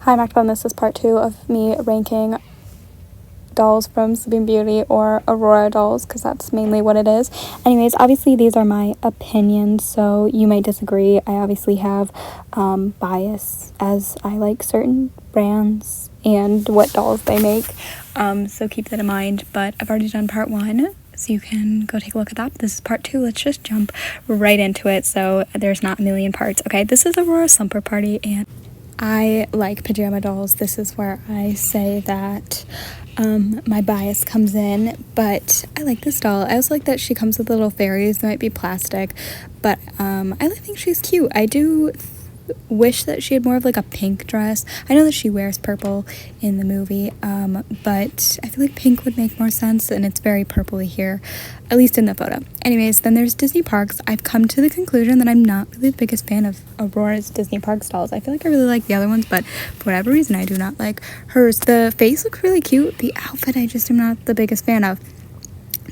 Hi, Mac Bum. This is part 2 of me ranking dolls from Sleeping Beauty or Aurora dolls, because that's mainly what it is. Anyways, obviously these are my opinions, so you might disagree. I obviously have bias, as I like certain brands and what dolls they make, so keep that in mind. But I've already done part 1, so you can go take a look at that. This is part 2. Let's just jump right into it so there's not a million parts. Okay, this is Aurora Slumber Party, and I like pajama dolls. This is where I say that my bias comes in, but I like this doll. I also like that she comes with little fairies. They might be plastic, but I think she's cute. I do wish that she had more of like a pink dress. I know that she wears purple in the movie, but I feel like pink would make more sense, and it's very purpley here, at least in the photo. Anyways, then there's Disney Parks. I've come to the conclusion that I'm not really the biggest fan of Aurora's Disney Parks dolls. I feel like I really like the other ones, but for whatever reason I do not like hers. The face looks really cute. The outfit I just am not the biggest fan of.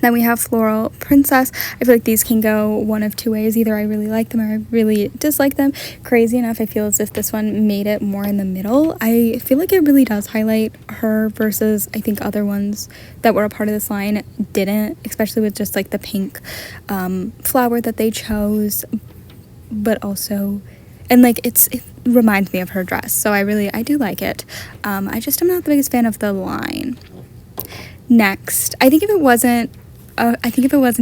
Then we have Floral Princess. I feel like these can go one of two ways. Either I really like them or I really dislike them. Crazy enough, I feel as if this one made it more in the middle. I feel like it really does highlight her versus I think other ones that were a part of this line didn't, especially with just like the pink flower that they chose, but also, and like it reminds me of her dress, so I do like it. I just am not the biggest fan of the line. Next, I think if it wasn't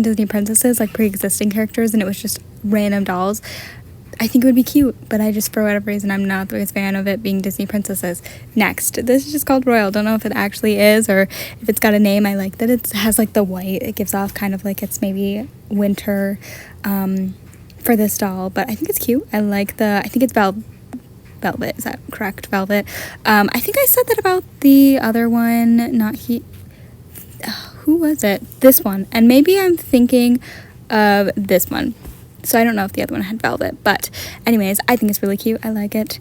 Disney princesses, like pre-existing characters, and it was just random dolls, I think it would be cute, but I just, for whatever reason, I'm not the biggest fan of it being Disney princesses. Next, this is just called Royal. Don't know if it actually is or if it's got a name. I like that it has like the white. It gives off kind of like it's maybe winter for this doll, but I think it's cute. I think it's velvet. Is that correct? Velvet. I think I said that about the other one, who was it? This one. And maybe I'm thinking of this one. So I don't know if the other one had velvet. But anyways, I think it's really cute. I like it.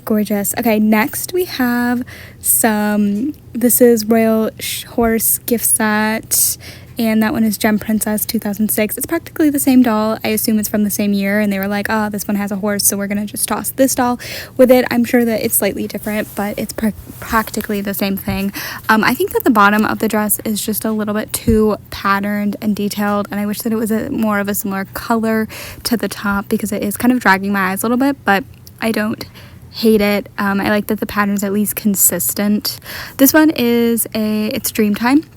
Gorgeous. Okay, next we have this is Royal Horse gift set. And that one is Gem Princess 2006. It's practically the same doll. I assume it's from the same year, and they were like, oh, this one has a horse, so we're gonna just toss this doll with it. I'm sure that it's slightly different, but it's practically the same thing. I think that the bottom of the dress is just a little bit too patterned and detailed, and I wish that it was more of a similar color to the top, because it is kind of dragging my eyes a little bit, but I don't hate it. I like that the pattern's at least consistent. This one is it's Dreamtime.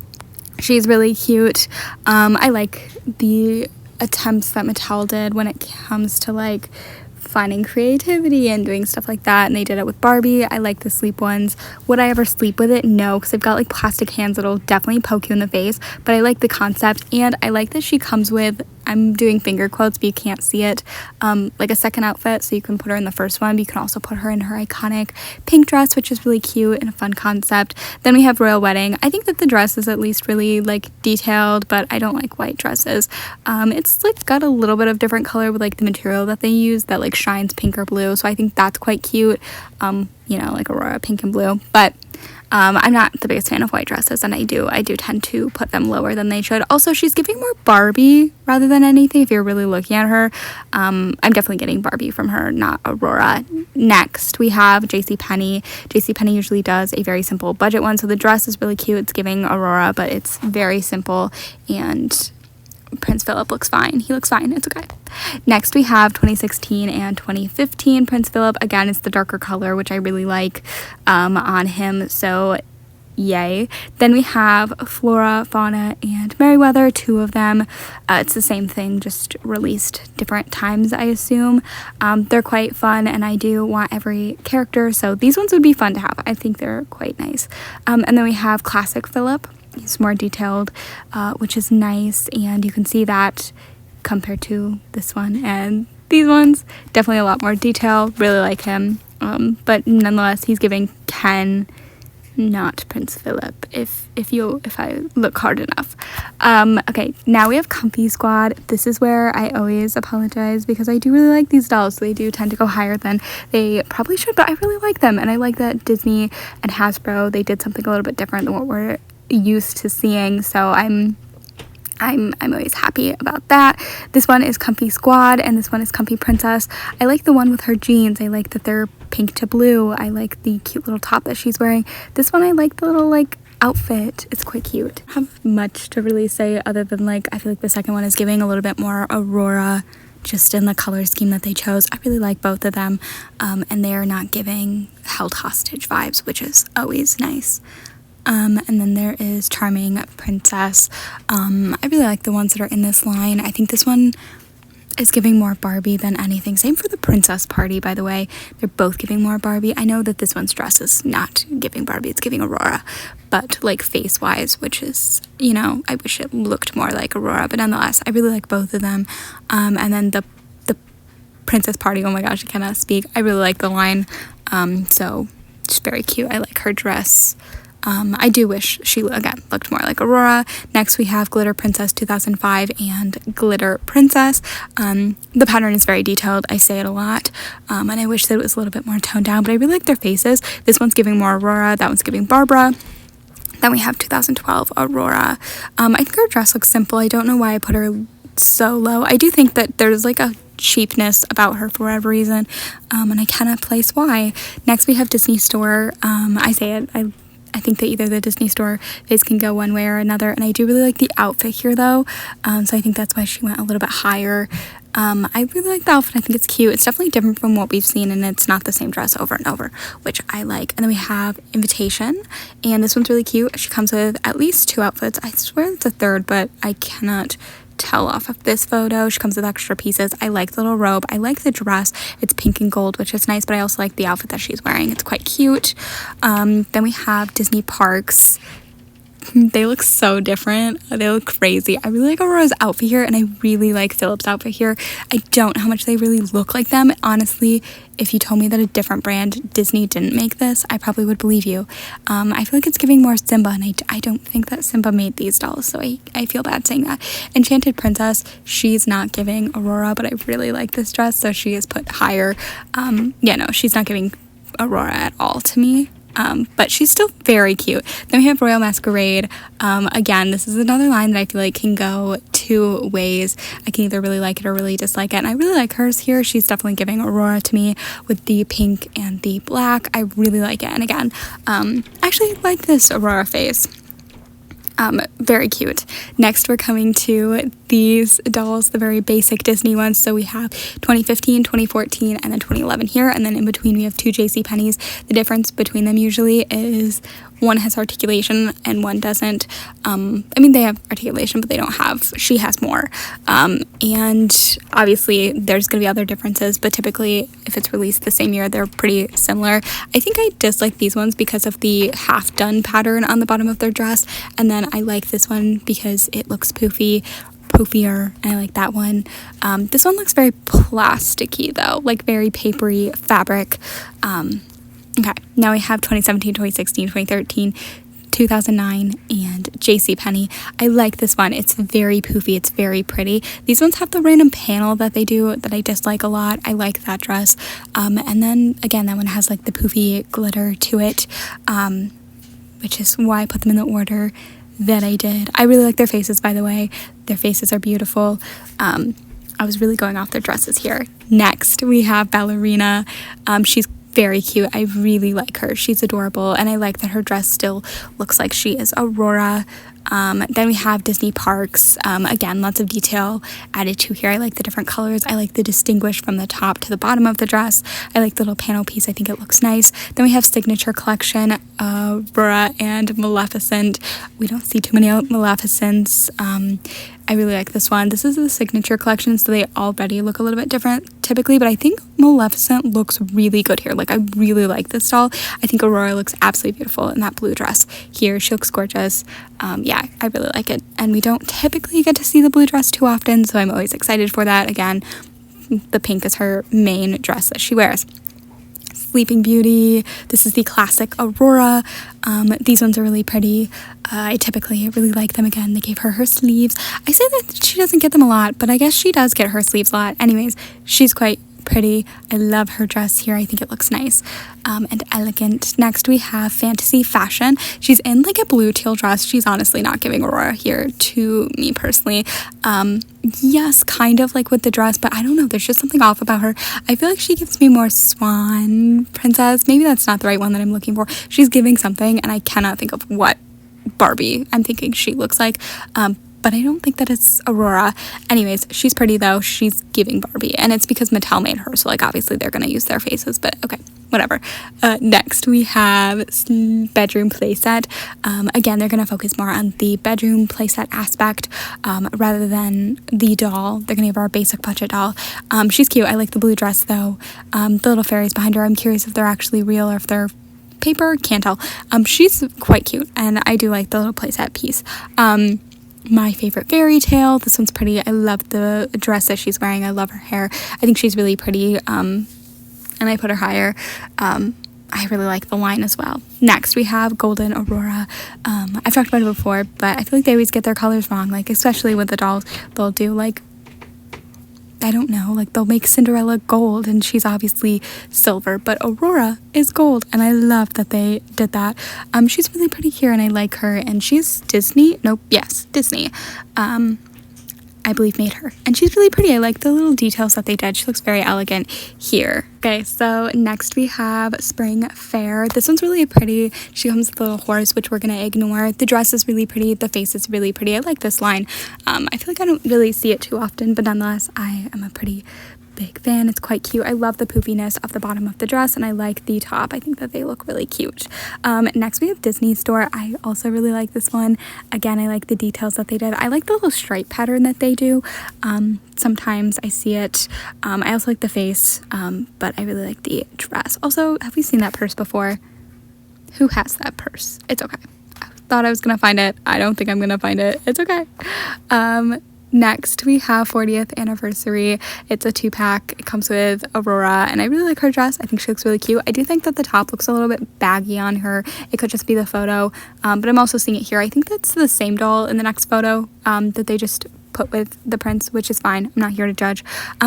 She's really cute. I like the attempts that Mattel did when it comes to like finding creativity and doing stuff like that, and they did it with Barbie. I like the sleep ones. Would I ever sleep with it? No, because they've got like plastic hands that'll definitely poke you in the face, but I like the concept, and I like that she comes with, I'm doing finger quotes but you can't see it, like a second outfit, so you can put her in the first one, but you can also put her in her iconic pink dress, which is really cute and a fun concept. Then we have Royal Wedding. I think that the dress is at least really like detailed, but I don't like white dresses. It's like got a little bit of different color with like the material that they use that like shines pink or blue, so I think that's quite cute. Like Aurora pink and blue, but I'm not the biggest fan of white dresses, and I do tend to put them lower than they should. Also, she's giving more Barbie rather than anything. If you're really looking at her, I'm definitely getting Barbie from her, not Aurora. Next, we have JCPenney. JCPenney usually does a very simple budget one, so the dress is really cute. It's giving Aurora, but it's very simple, and Prince Philip looks fine. He looks fine. It's okay. Next, we have 2016 and 2015 Prince Philip. Again, it's the darker color, which I really like on him, so yay. Then we have Flora, Fauna, and Merryweather, 2 of them. It's the same thing, just released different times, I assume. They're quite fun, and I do want every character, so these ones would be fun to have. I think they're quite nice. And then we have Classic Philip. He's more detailed, which is nice, and you can see that compared to this one and these ones. Definitely a lot more detail. Really like him, but nonetheless, he's giving Ken, not Prince Philip, if I look hard enough. Okay, now we have Comfy Squad. This is where I always apologize, because I do really like these dolls. They do tend to go higher than they probably should, but I really like them, and I like that Disney and Hasbro, they did something a little bit different than what we're used to seeing, so I'm I'm always happy about that. This one is Comfy Squad, and this one is Comfy Princess. I like the one with her jeans. I like that they're pink to blue. I like the cute little top that she's wearing. This one, I like the little like outfit. It's quite cute. I don't have much to really say other than like I feel like the second one is giving a little bit more Aurora, just in the color scheme that they chose. I really like both of them, and they are not giving held hostage vibes, which is always nice. And then there is Charming Princess. I really like the ones that are in this line. I think this one is giving more Barbie than anything. Same for the Princess Party, by the way. They're both giving more Barbie. I know that this one's dress is not giving Barbie, it's giving Aurora. But like face-wise, which is, you know, I wish it looked more like Aurora. But nonetheless, I really like both of them. And then the Princess Party, oh my gosh, I cannot speak. I really like the line. So it's very cute. I like her dress. I do wish she, again, looked more like Aurora. Next, we have Glitter Princess 2005 and Glitter Princess. The pattern is very detailed. I say it a lot. And I wish that it was a little bit more toned down, but I really like their faces. This one's giving more Aurora. That one's giving Barbara. Then we have 2012 Aurora. I think her dress looks simple. I don't know why I put her so low. I do think that there's like a cheapness about her for whatever reason. And I cannot place why. Next, we have Disney Store. I think that either the Disney Store face can go one way or another, and I do really like the outfit here though, so I think that's why she went a little bit higher. I really like the outfit. I think it's cute. It's definitely different from what we've seen, and it's not the same dress over and over, which I like. And then we have Invitation, and this one's really cute. She comes with at least 2 outfits. I swear it's a third, but I cannot tell off of this photo. She comes with extra pieces. I like the little robe. I like the dress. It's pink and gold, which is nice, but I also like the outfit that she's wearing. It's quite cute. Then we have Disney Parks. They look so different. They look crazy. I really like Aurora's outfit here, and I really like Philip's outfit here. I don't know how much they really look like them. Honestly, if you told me that a different brand, Disney, didn't make this, I probably would believe you. I feel like it's giving more Simba, and I don't think that Simba made these dolls, so I feel bad saying that. Enchanted Princess, she's not giving Aurora, but I really like this dress, so she is put higher. She's not giving Aurora at all to me. But she's still very cute. Then we have Royal Masquerade. Again, this is another line that I feel like can go 2 ways. I can either really like it or really dislike it. And I really like hers here. She's definitely giving Aurora to me with the pink and the black. I really like it. And again, I actually like this Aurora face. Very cute. Next, we're coming to these dolls, the very basic Disney ones. So we have 2015, 2014, and then 2011 here. And then in between, we have 2 JCPenney's. The difference between them usually is one has articulation and one doesn't. They have articulation, but they don't have, she has more. And obviously there's going to be other differences, but typically if it's released the same year, they're pretty similar. I think I dislike these ones because of the half done pattern on the bottom of their dress. And then I like this one because it looks poofier, and I like that one. This one looks very plasticky though, like very papery fabric. Okay, now we have 2017, 2016, 2013, 2009, and JCPenney. I like this one. It's very poofy. It's very pretty. These ones have the random panel that they do that I dislike a lot. I like that dress. And then, again, that one has like the poofy glitter to it, which is why I put them in the order that I did. I really like their faces, by the way. Their faces are beautiful. I was really going off their dresses here. Next, we have Ballerina. She's very cute. I really like her. She's adorable, and I like that her dress still looks like she is Aurora. Then we have Disney Parks. Again, lots of detail added to here. I like the different colors. I like the distinguish from the top to the bottom of the dress. I like the little panel piece. I think it looks nice. Then we have Signature Collection, Aurora and Maleficent. We don't see too many Maleficents. I really like this one. This is the Signature Collection, so they already look a little bit different typically, but I think Maleficent looks really good here. Like, I really like this doll. I think Aurora looks absolutely beautiful in that blue dress here. She looks gorgeous. I really like it, and we don't typically get to see the blue dress too often, so I'm always excited for that. Again, the pink is her main dress that she wears. Sleeping Beauty. This is the classic Aurora. These ones are really pretty. I typically really like them. Again, they gave her sleeves. I say that she doesn't get them a lot, but I guess she does get her sleeves a lot. Anyways, she's quite pretty. I love her dress here. I think it looks nice and elegant. Next we have Fantasy Fashion. She's in like a blue teal dress. She's honestly not giving Aurora here to me personally. Yes, kind of like with the dress, but I don't know, there's just something off about her. I feel like she gives me more swan princess. Maybe that's not the right one that I'm looking for. She's giving something and I cannot think of what Barbie I'm thinking she looks like. But I don't think that it's Aurora. Anyways, she's pretty though. She's giving Barbie, and it's because Mattel made her, so like obviously they're gonna use their faces, but okay, whatever. Next we have bedroom playset. Again, they're gonna focus more on the bedroom playset aspect rather than the doll. They're gonna give her a basic budget doll. She's cute. I like the blue dress though. The little fairies behind her, I'm curious if they're actually real or if they're paper. Can't tell. She's quite cute, and I do like the little playset piece. My favorite fairy tale. This one's pretty. I love the dress that she's wearing. I love her hair. I think she's really pretty. And I put her higher. I really like the line as well. Next, we have Golden Aurora. I've talked about it before, but I feel like they always get their colors wrong. Like, especially with the dolls, they'll do like, I don't know, like they'll make Cinderella gold and she's obviously silver, but Aurora is gold, and I love that they did that. She's really pretty here and I like her, and she's Disney. Nope, yes, Disney. I believe made her, and she's really pretty. I like the little details that they did. She looks very elegant here. Okay, so next we have Spring Fair. This one's really pretty. She comes with a little horse, which we're gonna ignore. The dress is really pretty. The face is really pretty. I like this line. I feel like I don't really see it too often, but nonetheless, I am a pretty big fan. It's quite cute. I love the poofiness of the bottom of the dress, and I like the top. I think that they look really cute. Next we have Disney Store. I also really like this one. Again, I like the details that they did. I like the little stripe pattern that they do. Sometimes I see it. I also like the face, but I really like the dress. Also, have we seen that purse before? Who has that purse? It's okay. I thought I was gonna find it. I don't think I'm gonna find it. It's okay. Next, we have 40th Anniversary. It's a 2-pack. It comes with Aurora, and I really like her dress. I think she looks really cute. I do think that the top looks a little bit baggy on her. It could just be the photo, but I'm also seeing it here. I think that's the same doll in the next photo that they just put with the prince, which is fine. I'm not here to judge.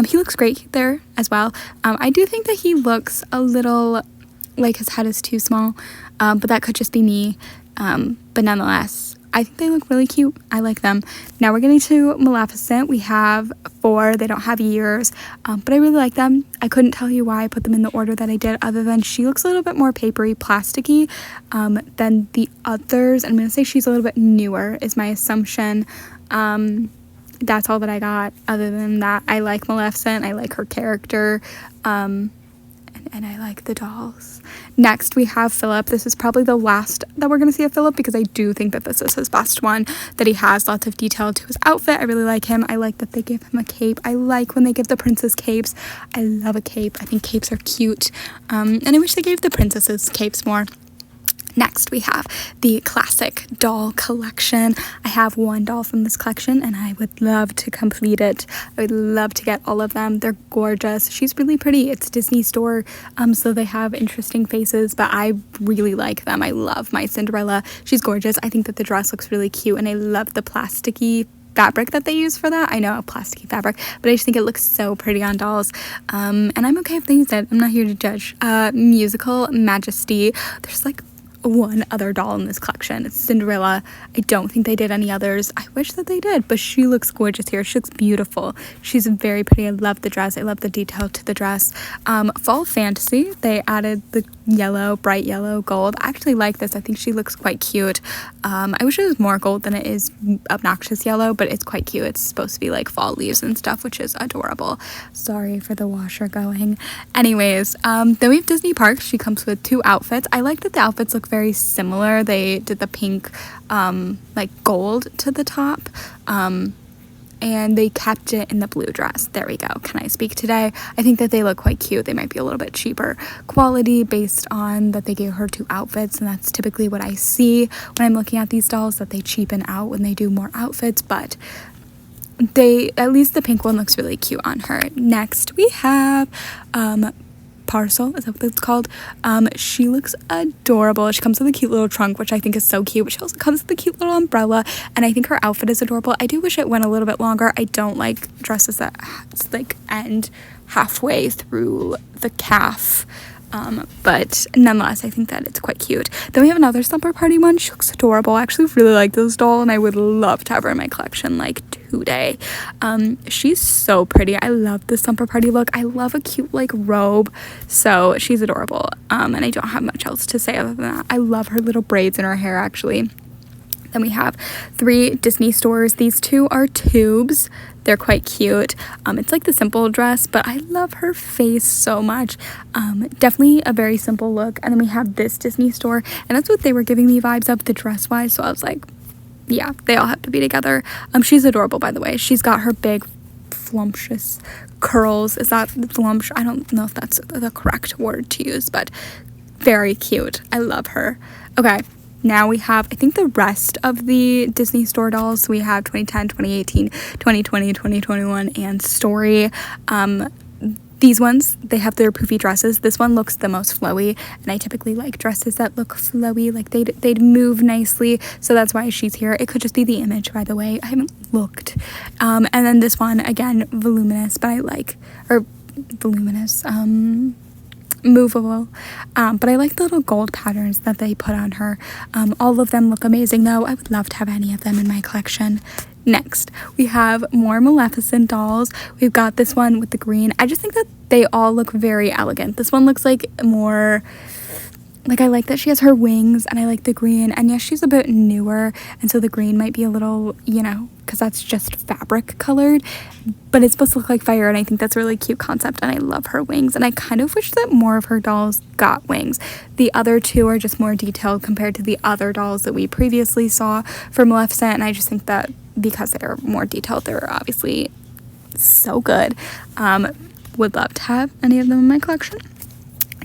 He looks great there as well. I do think that he looks a little like his head is too small, but that could just be me. But nonetheless, I think they look really cute. I like them. Now we're getting to Maleficent. We have 4. They don't have years, but I really like them. I couldn't tell you why I put them in the order that I did, other than she looks a little bit more papery, plasticky than the others. I'm going to say she's a little bit newer is my assumption. That's all that I got. Other than that, I like Maleficent. I like her character. And I like the dolls. Next, we have Philip. This is probably the last that we're going to see of Philip, because I do think that this is his best one, that he has lots of detail to his outfit. I really like him. I like that they give him a cape. I like when they give the princess capes. I love a cape. I think capes are cute. And I wish they gave the princesses capes more. Next, we have the classic doll collection. I have 1 doll from this collection, and I would love to complete it. I would love to get all of them. They're gorgeous. She's really pretty. It's Disney Store, so they have interesting faces, but I really like them. I love my Cinderella. She's gorgeous. I think that the dress looks really cute, and I love the plasticky fabric that they use for that. I know, a plasticky fabric, but I just think it looks so pretty on dolls. And I'm okay if they use it. I'm not here to judge. Musical Majesty. There's like 1 other doll in this collection. It's Cinderella. I don't think they did any others. I wish that they did, but she looks gorgeous here. She looks beautiful. She's very pretty. I love the dress. I love the detail to the dress. Fall Fantasy, they added the yellow, bright yellow gold. I actually like this. I think she looks quite cute. I wish it was more gold than it is obnoxious yellow, but it's quite cute. It's supposed to be like fall leaves and stuff, which is adorable. Sorry for the washer going. Anyways, then we have Disney Parks. She comes with 2 outfits. I like that the outfits look very similar. They did the pink like gold to the top, and they kept it in the blue dress. There we go. Can I speak today? I think that they look quite cute. They might be a little bit cheaper quality based on that they gave her 2 outfits, and that's typically what I see when I'm looking at these dolls, that they cheapen out when they do more outfits, but at least the pink one looks really cute on her. Next we have Parcel, is that what it's called? She looks adorable. She comes with a cute little trunk, which I think is so cute, but she also comes with a cute little umbrella, and I think her outfit is adorable. I do wish it went a little bit longer. I don't like dresses that like end halfway through the calf. But nonetheless, I think that it's quite cute. Then we have another slumber party one. She looks adorable. I actually really like this doll, and I would love to have her in my collection like today. She's so pretty. I love the slumber party look. I love a cute like robe, so she's adorable. And I don't have much else to say other than that. I love her little braids in her hair, actually. Then we have 3 Disney stores. These 2 are tubes. They're quite cute. It's like the simple dress, but I love her face so much. Definitely a very simple look. And then we have this Disney store, and that's what they were giving me vibes of, the dress wise. So I was like, yeah, they all have to be together. She's adorable, by the way. She's got her big flumptuous curls. Is that flump? I don't know if that's the correct word to use, but very cute. I love her. Okay. Now we have, I think, the rest of the Disney store dolls. So we have 2010, 2018, 2020, 2021, and Story. These ones, they have their poofy dresses. This one looks the most flowy, and I typically like dresses that look flowy, like they'd move nicely, so that's why she's here. It could just be the image, by the way. I haven't looked. And then this one, again, voluminous, but I like, or voluminous, movable, but I like the little gold patterns that they put on her. All of them look amazing, though. I would love to have any of them in my collection. Next, we have more Maleficent dolls. We've got this one with the green. I just think that they all look very elegant. This one looks like more, like, I like that she has her wings, and I like the green, and yes, she's a bit newer, and so the green might be a little, you know, because that's just fabric colored, but it's supposed to look like fire, and I think that's a really cute concept, and I love her wings, and I kind of wish that more of her dolls got wings. The other 2 are just more detailed compared to the other dolls that we previously saw for Maleficent, and I just think that because they're more detailed, they're obviously so good. Would love to have any of them in my collection.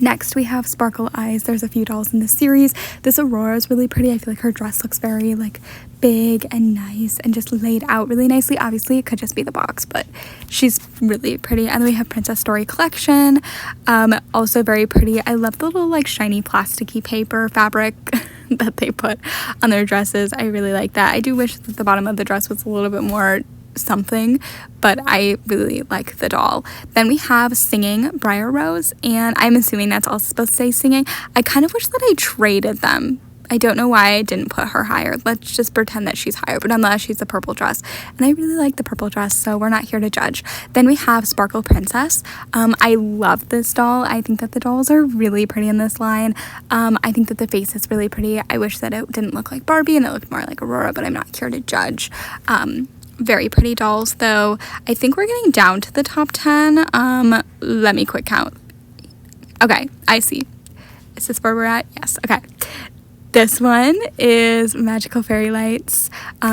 Next, we have Sparkle Eyes. There's a few dolls in this series. This Aurora is really pretty. I feel like her dress looks very, like, big and nice and just laid out really nicely. Obviously, it could just be the box, but she's really pretty. And then we have Princess Story Collection. Also very pretty. I love the little, like, shiny plasticky paper fabric that they put on their dresses. I really like that. I do wish that the bottom of the dress was a little bit more something, but I really like the doll. Then we have Singing Briar Rose, and I'm assuming that's also supposed to say singing. I kind of wish that I traded them. I don't know why I didn't put her higher. Let's just pretend that she's higher, but nonetheless, she's the purple dress, and I really like the purple dress, so we're not here to judge. Then we have Sparkle Princess. I love this doll. I think that the dolls are really pretty in this line. I think that the face is really pretty. I wish that it didn't look like Barbie and it looked more like Aurora, but I'm not here to judge. Very pretty dolls, though. I think we're getting down to the top 10. Let me quick count. Okay, I see. Is this where we're at? Yes, okay. This one is Magical Fairy Lights.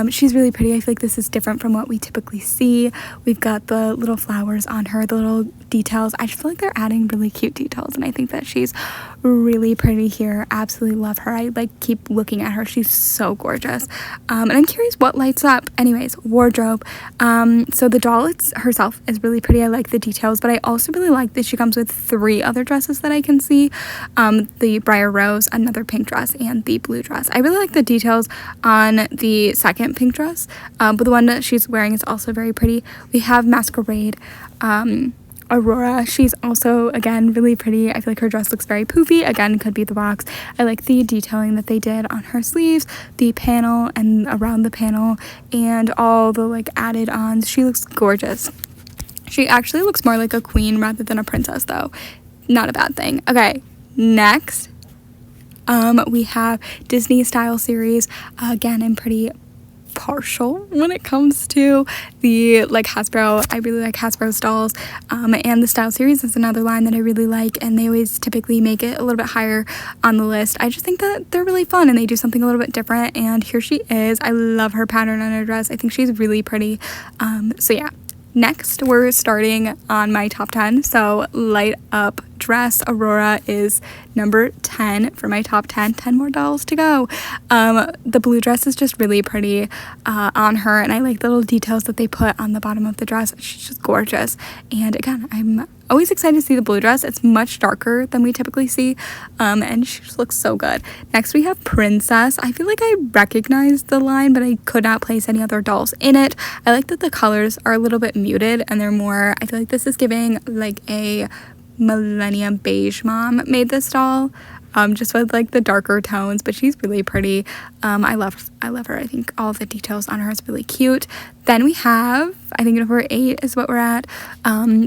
She's really pretty. I feel like this is different from what we typically see. We've got the little flowers on her, the little details. I just feel like they're adding really cute details, and I think that she's really pretty here. Absolutely love her. I like keep looking at her. She's so gorgeous. And I'm curious what lights up. Anyways, wardrobe. So the doll herself is really pretty. I like the details, but I also really like that she comes with 3 other dresses that I can see. The Briar Rose, another pink dress, and the blue dress. I really like the details on the second pink dress, but the one that she's wearing is also very pretty. We have Masquerade. Aurora, she's also, again, really pretty. I feel like her dress looks very poofy. Again, could be the box. I like the detailing that they did on her sleeves, the panel and around the panel, and all the, like, added ons. She looks gorgeous. She actually looks more like a queen rather than a princess, though. Not a bad thing. Okay, next, we have Disney style series. Again, I'm pretty partial when it comes to the, like, Hasbro. I really like Hasbro's dolls, and the style series is another line that I really like, and they always typically make it a little bit higher on the list. I just think that they're really fun and they do something a little bit different, and here she is. I love her pattern on her dress. I think she's really pretty. So yeah. Next, we're starting on my top 10, so Light Up dress Aurora is number 10 for my top 10. 10 more dolls to go. The blue dress is just really pretty on her, and I like the little details that they put on the bottom of the dress. She's just gorgeous. And again, I'm always excited to see the blue dress. It's much darker than we typically see, and she just looks so good. Next we have Princess. I feel like I recognized the line, but I could not place any other dolls in it. I like that the colors are a little bit muted, and they're more, I feel like this is giving like a Millennium Beige mom made this doll, just with like the darker tones, but she's really pretty. I love her. I think all the details on her is really cute. Then we have, I think number 8 is what we're at.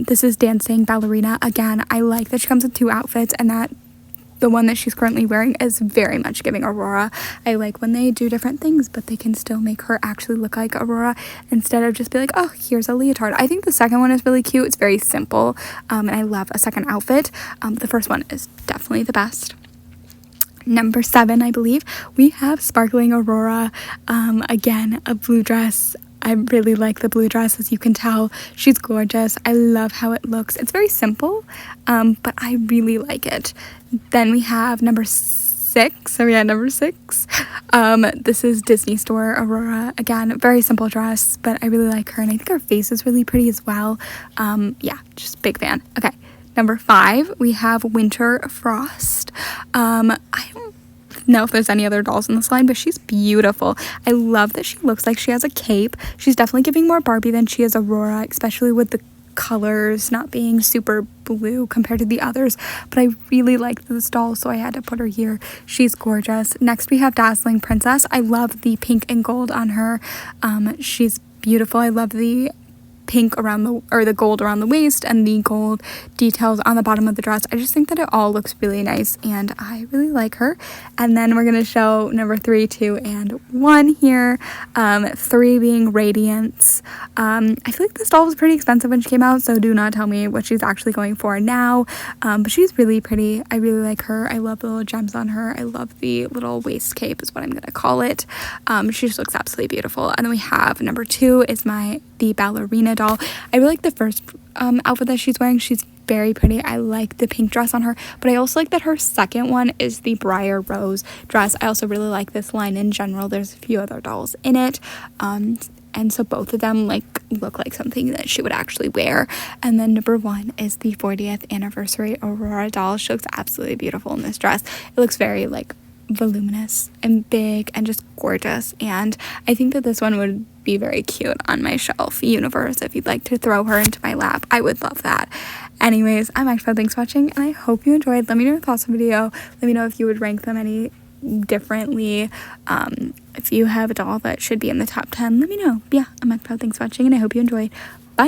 This is Dancing Ballerina. Again, I like that she comes in 2 outfits, and that the one that she's currently wearing is very much giving Aurora. I like when they do different things, but they can still make her actually look like Aurora instead of just be like, oh, here's a leotard. I think the second one is really cute. It's very simple, and I love a second outfit. The first one is definitely the best. Number 7, I believe, we have Sparkling Aurora. Again, a blue dress. I really like the blue dress, as you can tell. She's gorgeous. I love how it looks. It's very simple, but I really like it. Then we have number 6. So yeah, number 6. This is Disney Store Aurora. Again, very simple dress, but I really like her, and I think her face is really pretty as well. Yeah, just big fan. Okay. Number 5, we have Winter Frost. I don't know if there's any other dolls in this line, but she's beautiful. I love that she looks like she has a cape. She's definitely giving more Barbie than she is Aurora, especially with the colors not being super blue compared to the others, but I really liked this doll, so I had to put her here. She's gorgeous. Next we have Dazzling Princess. I love the pink and gold on her. She's beautiful. I love the pink around the gold around the waist and the gold details on the bottom of the dress. I just think that it all looks really nice, and I really like her. And then we're gonna show number 3, 2, and 1 here. 3 being Radiance. I feel like this doll was pretty expensive when she came out, so do not tell me what she's actually going for now. But she's really pretty. I really like her. I love the little gems on her. I love the little waist cape is what I'm gonna call it. She just looks absolutely beautiful. And then we have number 2 is the ballerina doll. I really like the first outfit that she's wearing. She's very pretty. I like the pink dress on her, but I also like that her second one is the Briar Rose dress. I also really like this line in general. There's a few other dolls in it, and so both of them look like something that she would actually wear. And then number 1 is the 40th anniversary Aurora doll. She looks absolutely beautiful in this dress. It looks very voluminous and big and just gorgeous, and I think that this one would be very cute on my shelf. Universe, if you'd like to throw her into my lap, I would love that. Anyways, I'm Magpie. Thanks for watching, and I hope you enjoyed. Let me know your thoughts on the video. Let me know if you would rank them any differently. If you have a doll that should be in the top 10, let me know. Yeah, I'm Magpie. Thanks for watching, and I hope you enjoyed. Bye.